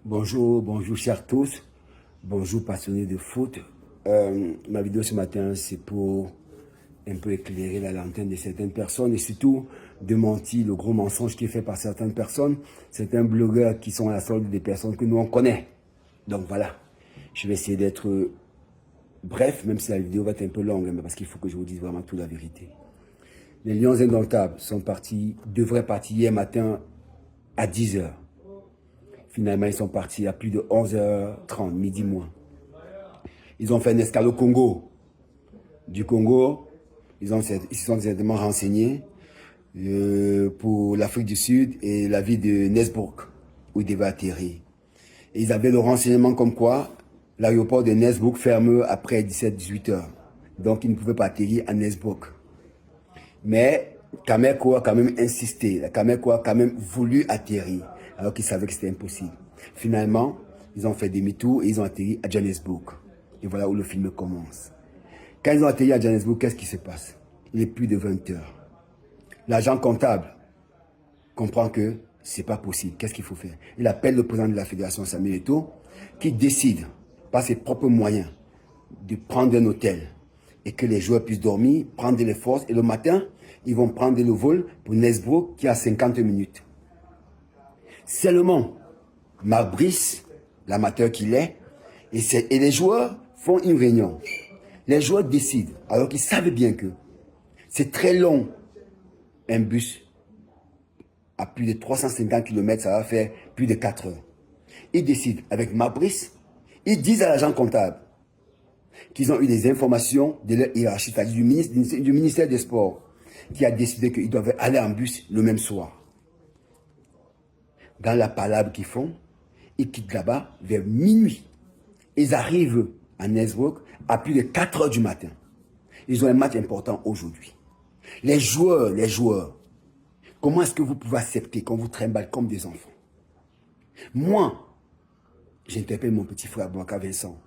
Bonjour, bonjour chers tous, bonjour passionnés de foot. Ma vidéo ce matin, c'est pour un peu éclairer la lanterne de certaines personnes et surtout démentir le gros mensonge qui est fait par certaines personnes, certains blogueurs qui sont à la solde des personnes que nous on connaît. Donc voilà, je vais essayer d'être bref, même si la vidéo va être un peu longue, mais parce qu'il faut que je vous dise vraiment toute la vérité. Les Lions indomptables devraient partir hier matin à 10 h. Finalement, ils sont partis à plus de 11h30, midi moins. Ils ont fait une escale au Congo. Du Congo, ils se sont certainement renseignés pour l'Afrique du Sud et la ville de Nesbrook, où ils devaient atterrir. Et ils avaient le renseignement comme quoi l'aéroport de Nesbrook ferme après 17-18 heures. Donc, ils ne pouvaient pas atterrir à Nesbrook. Mais Cameco a quand même insisté. Cameco a quand même voulu atterrir, alors qu'ils savaient que c'était impossible. Finalement, ils ont fait demi-tour et ils ont atterri à Johannesburg. Et voilà où le film commence. Quand ils ont atterri à Johannesburg, qu'est-ce qui se passe? Il est plus de 20 heures. L'agent comptable comprend que c'est pas possible. Qu'est-ce qu'il faut faire? Il appelle le président de la fédération, Samuel Eto'o, qui décide, par ses propres moyens, de prendre un hôtel et que les joueurs puissent dormir, prendre les forces. Et le matin, ils vont prendre le vol pour Nesbrook qui a 50 minutes. Seulement, Marc Brice, l'amateur qu'il est, et les joueurs font une réunion. Les joueurs décident, alors qu'ils savent bien que c'est très long, un bus à plus de 350 km, ça va faire plus de 4 heures. Ils décident avec Marc Brice, ils disent à l'agent comptable qu'ils ont eu des informations de leur hiérarchie, c'est-à-dire du ministère des Sports, qui a décidé qu'ils doivent aller en bus le même soir. Dans la palabre qu'ils font, ils quittent là-bas vers minuit. Ils arrivent à Nesbrook à plus de 4 heures du matin. Ils ont un match important aujourd'hui. Les joueurs, comment est-ce que vous pouvez accepter qu'on vous trimballe comme des enfants? Moi, j'interpelle mon petit frère Abouakar Vincent.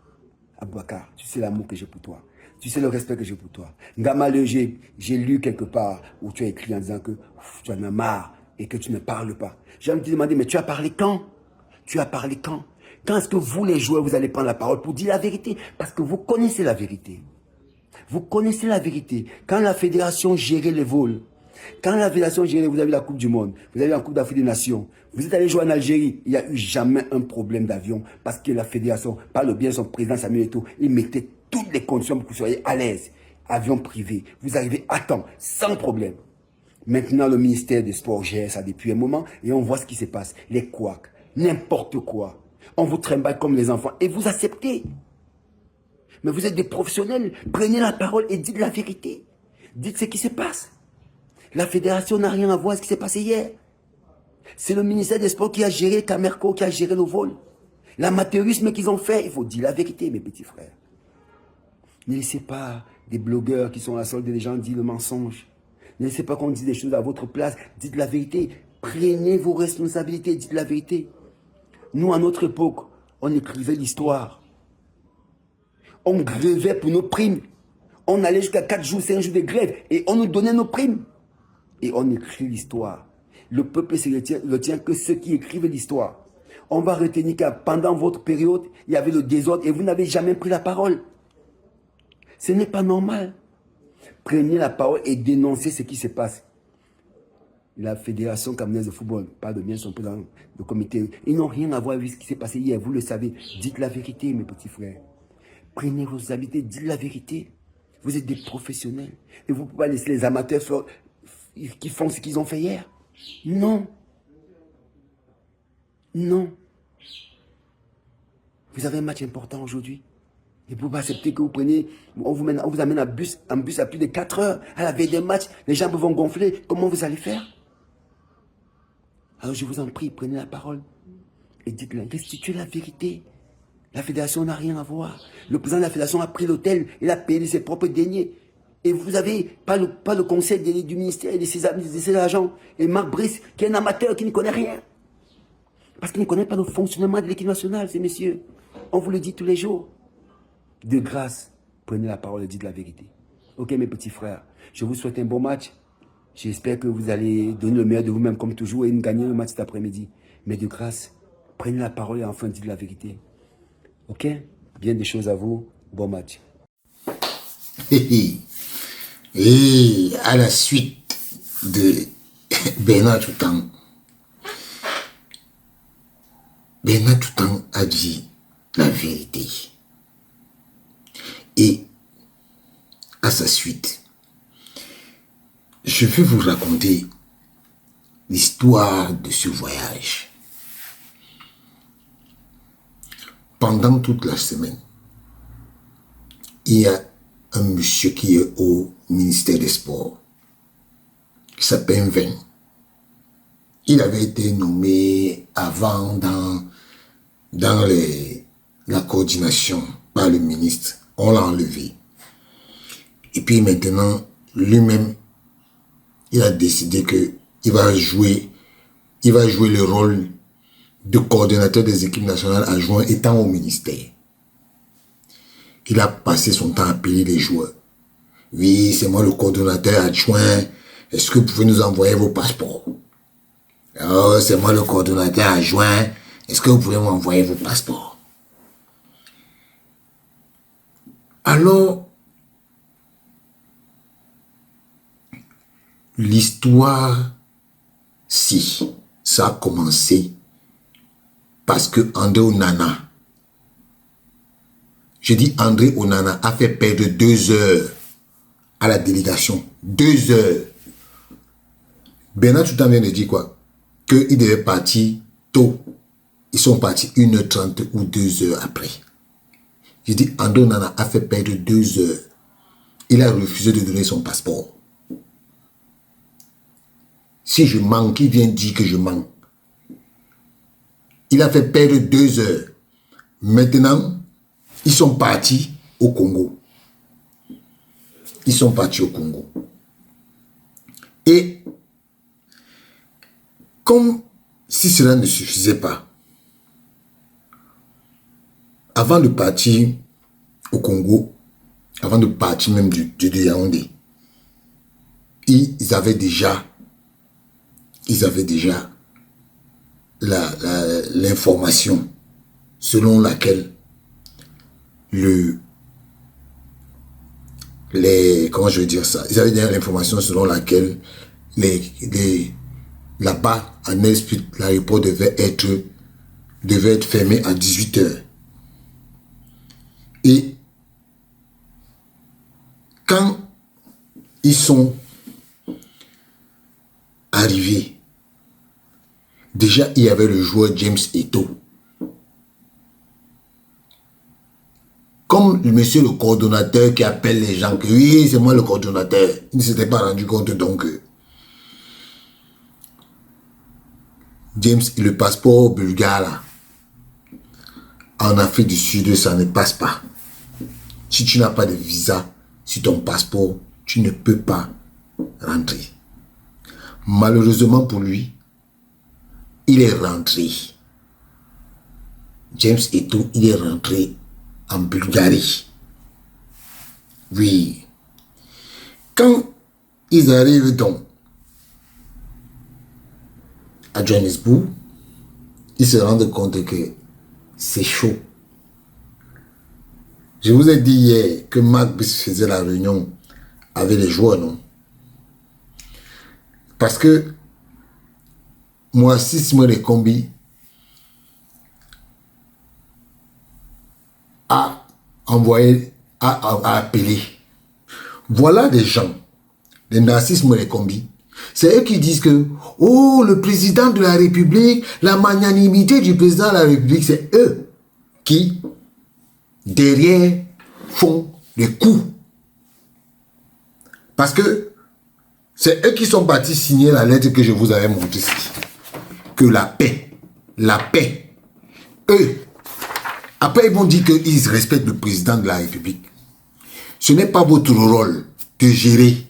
Abouakar, tu sais l'amour que j'ai pour toi. Tu sais le respect que j'ai pour toi. Ngamale, j'ai lu quelque part où tu as écrit en disant que tu en as marre et que tu ne parles pas. J'ai envie de te demander, mais tu as parlé quand? Tu as parlé quand? Quand est-ce que vous, les joueurs, vous allez prendre la parole pour dire la vérité? Parce que vous connaissez la vérité. Vous connaissez la vérité. Quand la fédération gérait les vols, quand la fédération gérait, vous avez la Coupe du Monde, vous avez la Coupe d'Afrique des Nations, vous êtes allé jouer en Algérie, il n'y a eu jamais un problème d'avion parce que la fédération, par le bien de son président Samuel Eto'o, il mettait toutes les conditions pour que vous soyez à l'aise. Avion privé, vous arrivez à temps, sans problème. Maintenant, le ministère des Sports gère ça depuis un moment et on voit ce qui se passe. Les couacs, n'importe quoi. On vous trimballe comme les enfants et vous acceptez. Mais vous êtes des professionnels. Prenez la parole et dites la vérité. Dites ce qui se passe. La fédération n'a rien à voir avec ce qui s'est passé hier. C'est le ministère des Sports qui a géré Camerco, qui a géré le vol. L'amateurisme qu'ils ont fait, il faut dire la vérité, mes petits frères. Ne laissez pas des blogueurs qui sont à la solde des gens dire le mensonge. Ne laissez pas qu'on dise des choses à votre place. Dites la vérité. Prenez vos responsabilités, dites la vérité. Nous, à notre époque, on écrivait l'histoire. On grevait pour nos primes. On allait jusqu'à 4 jours, 5 jours de grève et on nous donnait nos primes. Et on écrit l'histoire. Le peuple ne tient que ceux qui écrivent l'histoire. On va retenir que pendant votre période, il y avait le désordre et vous n'avez jamais pris la parole. Ce n'est pas normal. Prenez la parole et dénoncez ce qui se passe. La Fédération camerounaise de football, pas de bien son président, le comité, ils n'ont rien à voir avec ce qui s'est passé hier, vous le savez. Dites la vérité, mes petits frères. Prenez vos habitudes, dites la vérité. Vous êtes des professionnels. Et vous ne pouvez pas laisser les amateurs qui font ce qu'ils ont fait hier. Non. Non. Vous avez un match important aujourd'hui. Et vous ne pouvez pas accepter que vous preniez, on vous amène en bus à plus de 4 heures. À la veille des matchs, les jambes vont gonfler. Comment vous allez faire? Alors je vous en prie, prenez la parole. Et dites-leur, restituez la vérité. La fédération n'a rien à voir. Le président de la fédération a pris l'hôtel, il a payé de ses propres deniers. Et vous n'avez pas le conseil du ministère et de ses agents. Et Marc Brice, qui est un amateur, qui ne connaît rien. Parce qu'il ne connaît pas le fonctionnement de l'équipe nationale, ces messieurs. On vous le dit tous les jours. De grâce, prenez la parole et dites la vérité. Ok, mes petits frères, je vous souhaite un bon match. J'espère que vous allez donner le meilleur de vous-même comme toujours et gagner le match cet après-midi. Mais de grâce, Prenez la parole et enfin dites la vérité. Ok? Bien des choses à vous. Bon match. Et à la suite de Bernard Toutan, Bernard Toutan a dit la vérité. Et à sa suite, je vais vous raconter l'histoire de ce voyage. Pendant toute la semaine, il y a un monsieur qui est au ministère des Sports, qui s'appelle Ven. Il avait été nommé avant dans la coordination par le ministre. On l'a enlevé. Et puis maintenant, lui-même, il a décidé qu'il va jouer le rôle de coordonnateur des équipes nationales adjoints étant au ministère. Il a passé son temps à appeler les joueurs. Oui, c'est moi le coordonnateur adjoint. Est-ce que vous pouvez nous envoyer vos passeports? Oh, c'est moi le coordonnateur adjoint. Est-ce que vous pouvez m'envoyer vos passeports? Alors, l'histoire, si, ça a commencé parce que André Onana, je dis André Onana, a fait perdre 2 heures à la délégation. 2 heures. Bernard Toutan vient de dire quoi? Qu'ils devaient partir tôt. Ils sont partis 1h30 ou 2 heures après. Je dis André Onana a fait perdre 2 heures. Il a refusé de donner son passeport. Si je manque, il vient dire que je manque. Il a fait perdre 2 heures. Maintenant, ils sont partis au Congo. Ils sont partis au Congo. Et comme si cela ne suffisait pas, avant de partir au Congo, avant de partir même de Yaoundé, ils avaient déjà l'information selon laquelle comment je veux dire ça, ils avaient déjà l'information selon laquelle là-bas à Nelspruit, l'aéroport devait être fermé à 18 heures. Et quand ils sont arrivés, déjà il y avait le joueur James Eto'o. Comme monsieur le coordonnateur qui appelle les gens que oui, c'est moi le coordonnateur, il ne s'était pas rendu compte donc James, le passeport bulgare là, en Afrique du Sud, ça ne passe pas. Si tu n'as pas de visa sur ton passeport, tu ne peux pas rentrer. Malheureusement pour lui, il est rentré. James Eto'o, il est rentré en Bulgarie. Oui. Quand ils arrivent donc à Johannesburg, ils se rendent compte que c'est chaud. Je vous ai dit hier que Marc Brice faisait la réunion avec les joueurs, non? Parce que moi, 6 mois de combi a envoyé, a appelé. Voilà des gens, des narcismes et les combis. C'est eux qui disent que, oh, le président de la République, la magnanimité du président de la République, c'est eux qui, derrière, font les coups. Parce que c'est eux qui sont partis signer la lettre que je vous avais montrée ici. Que la paix, eux, après ils vont dire qu'ils respectent le président de la République. Ce n'est pas votre rôle de gérer,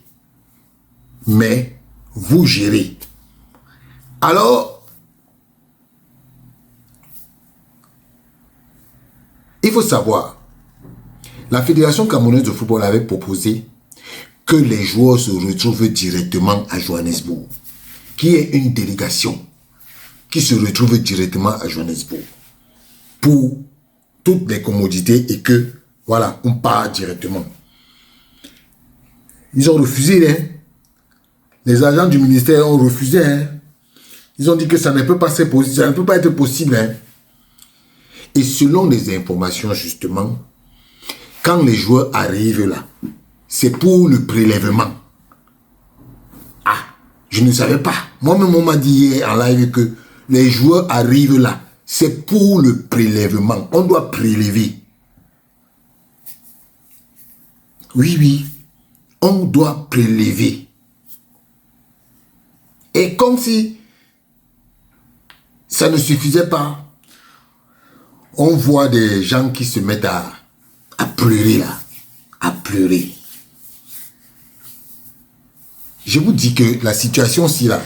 mais vous gérez. Alors, il faut savoir, la Fédération camerounaise de football avait proposé que les joueurs se retrouvent directement à Johannesburg, qui est une délégation. qui se retrouvent directement à Johannesburg pour toutes les commodités et que, voilà, on part directement. Ils ont refusé, hein. Les agents du ministère ont refusé, hein. Ils ont dit que ça ne peut pas être possible, hein. Et selon les informations, justement, quand les joueurs arrivent là, c'est pour le prélèvement. Ah, je ne savais pas. Moi-même, on m'a dit hier en live que les joueurs arrivent là, c'est pour le prélèvement. On doit prélever. Oui, oui. On doit prélever. Et comme si ça ne suffisait pas, on voit des gens qui se mettent à pleurer là. À pleurer. Je vous dis que la situation-ci là,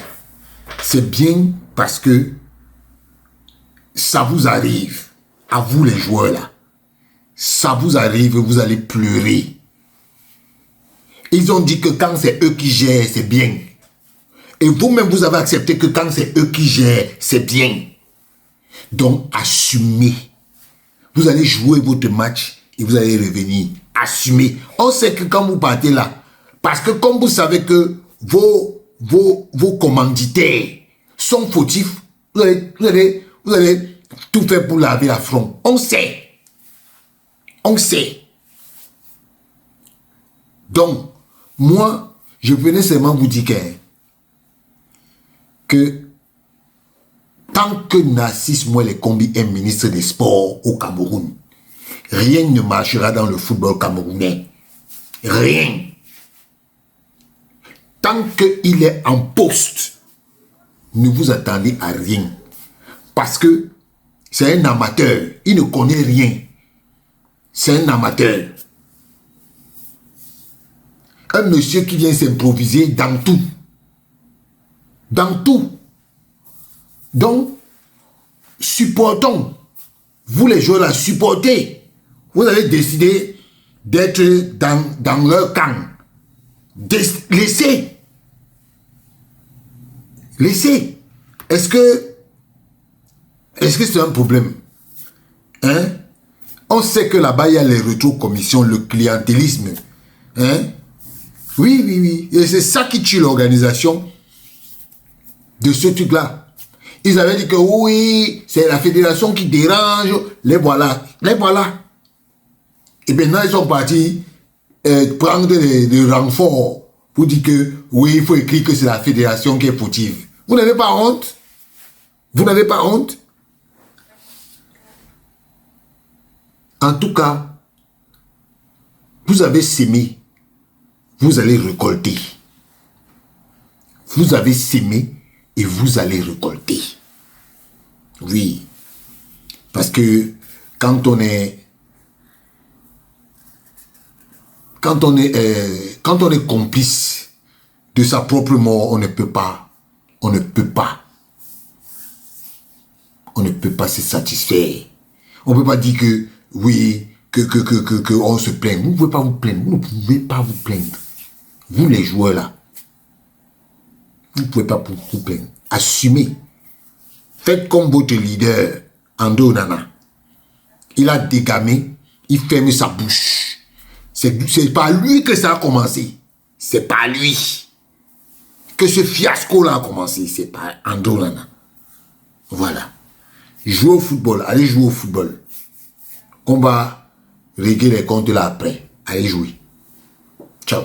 c'est bien parce que ça vous arrive, à vous les joueurs là. Ça vous arrive, vous allez pleurer. Ils ont dit que quand c'est eux qui gèrent, c'est bien. Et vous-même, vous avez accepté que quand c'est eux qui gèrent, c'est bien. Donc, assumez. Vous allez jouer votre match et vous allez revenir. Assumez. On sait que quand vous partez là, parce que comme vous savez que vos commanditaires sont fautifs, vous allez tout faire pour laver la front. On sait. On sait. Donc, moi, je venais seulement vous dire que tant que Narcisse Moelle Kombi est ministre des Sports au Cameroun, rien ne marchera dans le football camerounais. Rien. Tant qu'il est en poste, ne vous attendez à rien. Parce que c'est un amateur. Il ne connaît rien. C'est un amateur. Un monsieur qui vient s'improviser dans tout. Dans tout. Donc, supportons. Vous les joueurs là, supportez. Vous avez décidé d'être dans leur camp. Laissez. Laissez. Est-ce que c'est un problème? Hein? On sait que là-bas, il y a les rétro-commissions, le clientélisme. Hein? Oui, oui, oui. Et c'est ça qui tue l'organisation de ce truc-là. Ils avaient dit que oui, c'est la fédération qui dérange. Les voilà. Les voilà. Et maintenant, ils sont partis prendre des renforts pour dire que oui, il faut écrire que c'est la fédération qui est fautive. Vous n'avez pas honte? Vous n'avez pas honte? En tout cas, vous avez sémé, vous allez récolter. Vous avez sémé et vous allez récolter. Oui. Parce que quand on est complice de sa propre mort, on ne peut pas se satisfaire. On ne peut pas dire que oui, que on se plaint. Vous ne pouvez pas vous plaindre. Vous ne pouvez pas vous plaindre. Vous les joueurs là, vous ne pouvez pas vous plaindre. Assumez. Faites comme votre leader, André Onana. Il a dégamé, il ferme sa bouche. C'est pas lui que ça a commencé. C'est pas lui. Que ce fiasco-là a commencé. C'est pas André Onana. Voilà. Jouez au football. Allez jouer au football. On va régler les comptes là après. Allez jouer. Ciao.